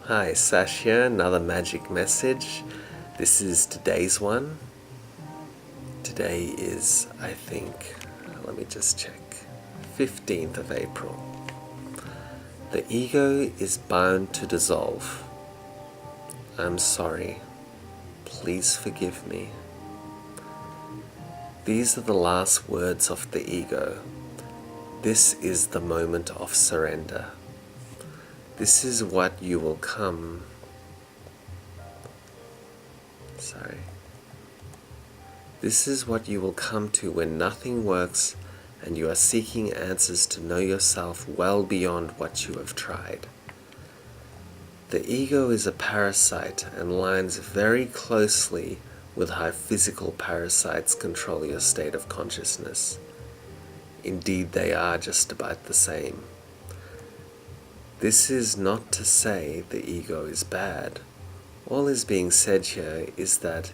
Hi, Sash here, another magic message. This is today's one. Today is, I think, let me just check, 15th of April. The ego is bound to dissolve. I'm sorry. Please forgive me. These are the last words of the ego. This is the moment of surrender. This is what you will come. This is what you will come to when nothing works and you are seeking answers to know yourself well beyond what you have tried. The ego is a parasite and lines very closely with how physical parasites control your state of consciousness. Indeed, they are just about the same. This is not to say the ego is bad. All is being said here is that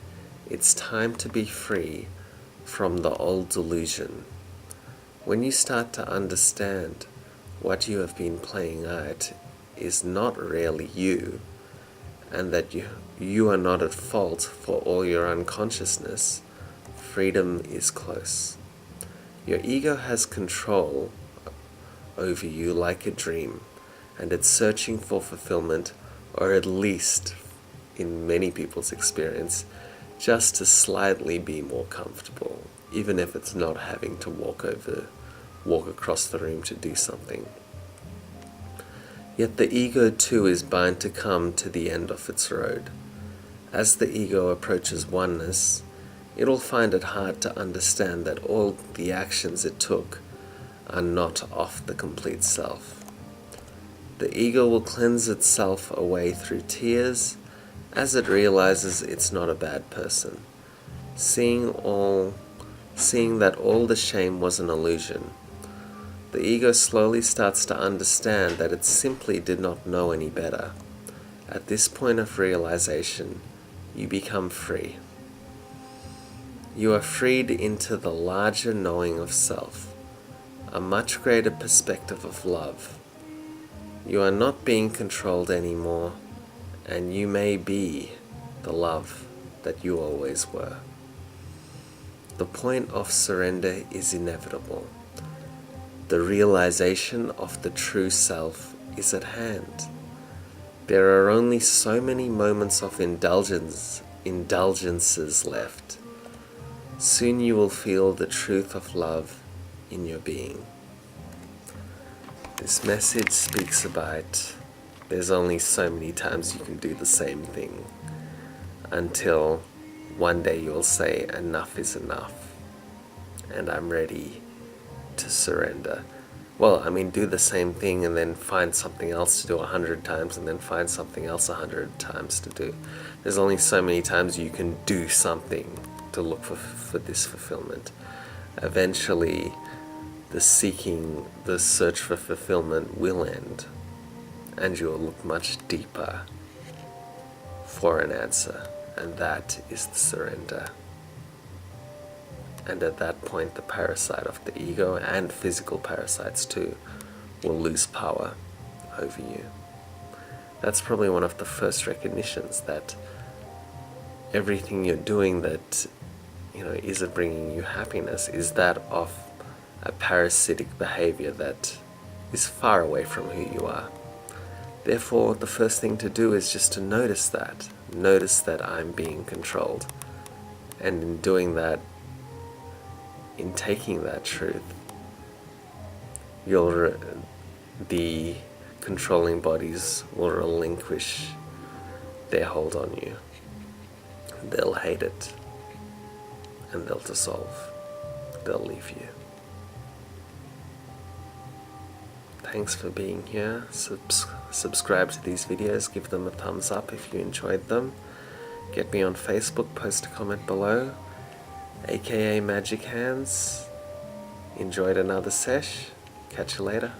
it's time to be free from the old delusion. When you start to understand what you have been playing out is not really you, and that you are not at fault for all your unconsciousness, freedom is close. Your ego has control over you like a dream, and it's searching for fulfillment, or at least, in many people's experience, just to slightly be more comfortable, even if it's not having to walk across the room to do something. Yet the ego too is bound to come to the end of its road. As the ego approaches oneness, it'll find it hard to understand that all the actions it took are not of the complete self. The ego will cleanse itself away through tears as it realizes it's not a bad person, seeing that all the shame was an illusion. The ego slowly starts to understand that it simply did not know any better. At this point of realization, you become free. You are freed into the larger knowing of self, a much greater perspective of love. You are not being controlled anymore, and you may be the love that you always were. The point of surrender is inevitable. The realization of the true self is at hand. There are only so many moments of indulgences left. Soon you will feel the truth of love in your being. This message speaks about there's only so many times you can do the same thing until one day you'll say enough is enough and I'm ready to surrender. Do the same thing and then find something else to do 100 times and then find something else 100 times to do. There's only so many times you can do something to look for this fulfillment. Eventually, the search for fulfillment will end, and you will look much deeper for an answer, and that is the surrender. And at that point, the parasite of the ego, and physical parasites too, will lose power over you. That's probably one of the first recognitions that everything you're doing that isn't bringing you happiness is that of a parasitic behavior that is far away from who you are. Therefore, the first thing to do is just to notice that. Notice that I'm being controlled. And in doing that, in taking that truth, the controlling bodies will relinquish their hold on you. They'll hate it. And they'll dissolve. They'll leave you. Thanks for being here. Subscribe to these videos, give them a thumbs up if you enjoyed them. Get me on Facebook, post a comment below, aka Magic Hands. Enjoyed another sesh. Catch you later.